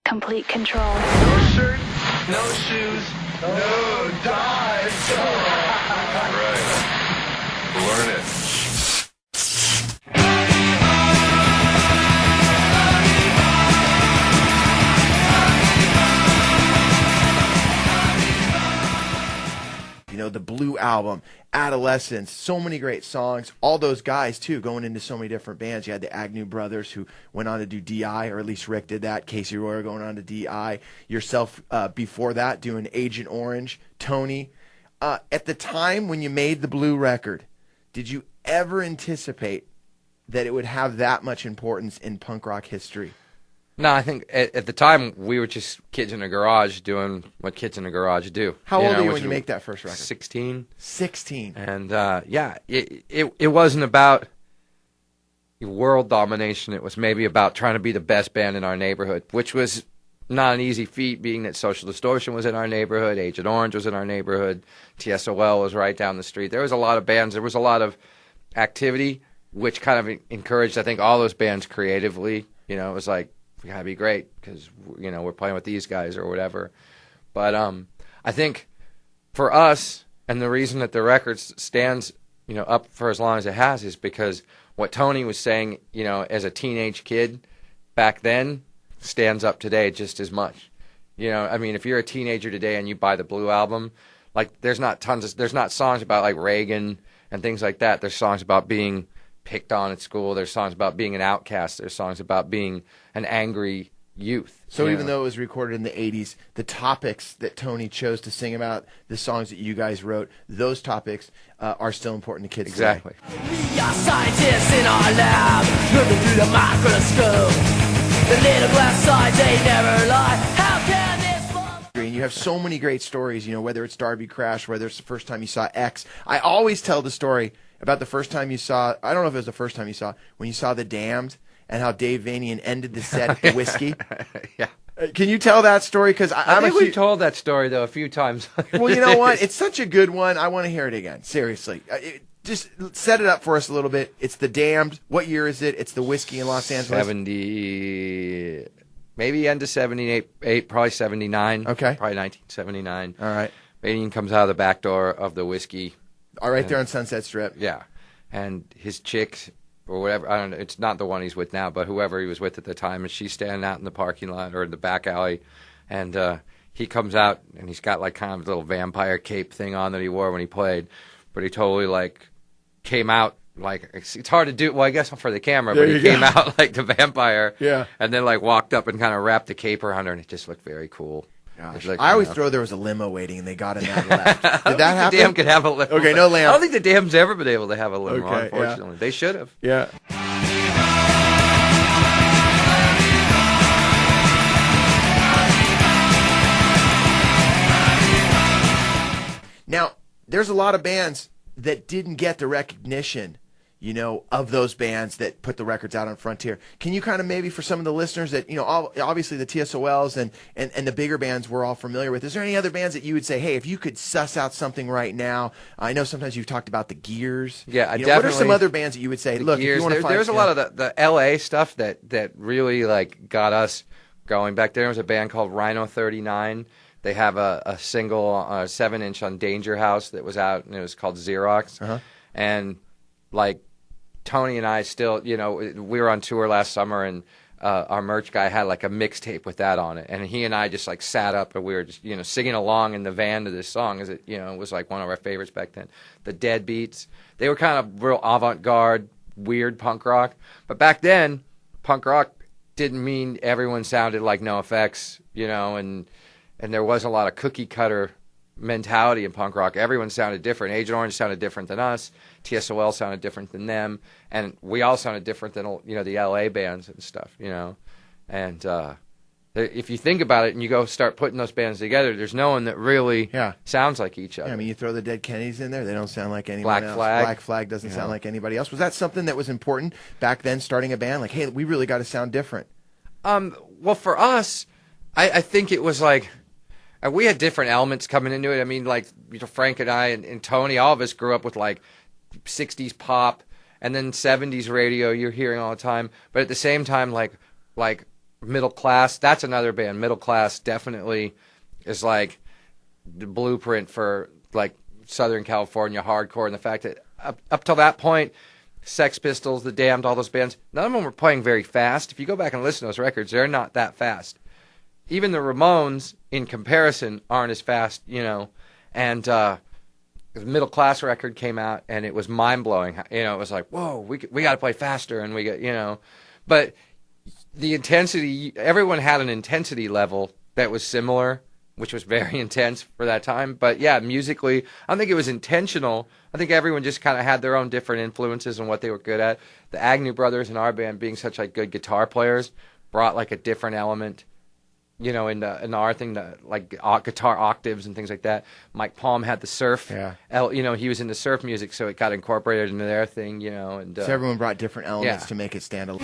complete control. No shirt, no shoes, no dive. Right. Learn it. You know, the Blue Album, Adolescents, so many great songs. All those guys, too, going into so many different bands. You had the Agnew brothers who went on to do DI, or at least Rick did that. Casey Royer going on to DI. Yourself before that doing Agent Orange. Tony. At the time when you made the Blue record, did you ever anticipate that it would have that much importance in punk rock history? No, I think at the time we were just kids in a garage doing what kids in a garage do. How old were you when you make that first record? 16. 16. And yeah, it wasn't about world domination. It was maybe about trying to be the best band in our neighborhood, which was not an easy feat, being that Social Distortion was in our neighborhood, Agent Orange was in our neighborhood, TSOL was right down the street. There was a lot of bands. There was a lot of activity, which kind of encouraged, I think, all those bands creatively. You know, it was like, we gotta be great because, you know, we're playing with these guys or whatever. But I think for us, and the reason that the record stands, you know, up for as long as it has, is because what Tony was saying, you know, as a teenage kid back then stands up today just as much. You know, I mean, if you're a teenager today and you buy the Blue Album, like there's not songs about like Reagan and things like that. There's songs about being picked on at school. There's songs about being an outcast. There's songs about being an angry youth. So even though it was recorded in the 80s, the topics that Tony chose to sing about, the songs that you guys wrote, those topics are still important to kids exactly. today. We are scientists in our lab, looking through the microscope. The little glass eyes, they never lie. How can this fall? And you have so many great stories, you know, whether it's Darby Crash, whether it's the first time you saw X. I always tell the story about the first time you saw, I don't know if it was the first time you saw, when you saw The Damned and how Dave Vanian ended the set at the whiskey. Yeah. Can you tell that story? Because I think we've told that story, though, a few times. Well, you know what? It's such a good one. I want to hear it again. Seriously. Just set it up for us a little bit. It's The Damned. What year is it? It's the whiskey in Los Angeles. 70, maybe end of 78, probably 79. Okay. Probably 1979. All right. Vanian comes out of the back door of the whiskey. All right, there on Sunset Strip. Yeah. And his chick, or whatever, I don't know, it's not the one he's with now, but whoever he was with at the time, and she's standing out in the parking lot or in the back alley, and he comes out, and he's got like kind of a little vampire cape thing on that he wore when he played, but he totally like came out like, it's hard to do, well, I guess for the camera, but he came out like the vampire, yeah, and then like walked up and kind of wrapped the cape around her, and it just looked very cool. Like, I always throw there was a limo waiting, and they got in that left. Did that happen? The Dam could have a limo. Okay, no limo. I don't think the Dam's ever been able to have a limo, okay, unfortunately. Yeah. They should have. Yeah. Now, there's a lot of bands that didn't get the recognition, you know, of those bands that put the records out on Frontier. Can you kind of maybe, for some of the listeners that, you know, obviously the TSOLs and the bigger bands we're all familiar with, is there any other bands that you would say, hey, if you could suss out something right now? I know sometimes you've talked about the Gears. Yeah, definitely. What are some other bands that you would say, look, Gears, if you want to find... There's a lot of the LA stuff that really, like, got us going. Back there was a band called Rhino 39. They have a single 7-inch on Danger House that was out, and it was called Xerox. Uh-huh. And, like, Tony and I still, you know, we were on tour last summer, and our merch guy had like a mixtape with that on it, and he and I just like sat up and we were just, you know, singing along in the van to this song, as it, you know, it was like one of our favorites back then. The Deadbeats, they were kind of real avant-garde, weird punk rock, but back then, punk rock didn't mean everyone sounded like NoFX, you know, and there was a lot of cookie cutter mentality in punk rock. Everyone sounded different. Agent Orange sounded different than us. TSOL sounded different than them, and we all sounded different than, you know, the LA bands and stuff, you know. And if you think about it and you go start putting those bands together, there's no one that really sounds like each other. Yeah, I mean, you throw the Dead Kennedys in there, they don't sound like anyone else. Black Flag doesn't sound like anybody else. Was that something that was important back then, starting a band? Like, hey, we really got to sound different. Well, for us, I think it was like, we had different elements coming into it. I mean, like, you know, Frank and I and Tony, all of us grew up with like 60s pop and then 70s radio you're hearing all the time. But at the same time, like Middle Class, that's another band. Middle Class definitely is like the blueprint for like Southern California hardcore, and the fact that up till that point, Sex Pistols, The Damned, all those bands, none of them were playing very fast. If you go back and listen to those records, they're not that fast. Even the Ramones, in comparison, aren't as fast, you know. And the Middle Class record came out, and it was mind-blowing. You know, it was like, whoa, we got to play faster, and we got, you know. But the intensity, everyone had an intensity level that was similar, which was very intense for that time. But yeah, musically, I don't think it was intentional. I think everyone just kind of had their own different influences and what they were good at. The Agnew brothers in our band, being such like good guitar players, brought like a different element, you know, in our thing, like guitar octaves and things like that. Mike Palm had the surf, you know, he was into surf music, so it got incorporated into their thing, you know. And so everyone brought different elements to make it stand alone.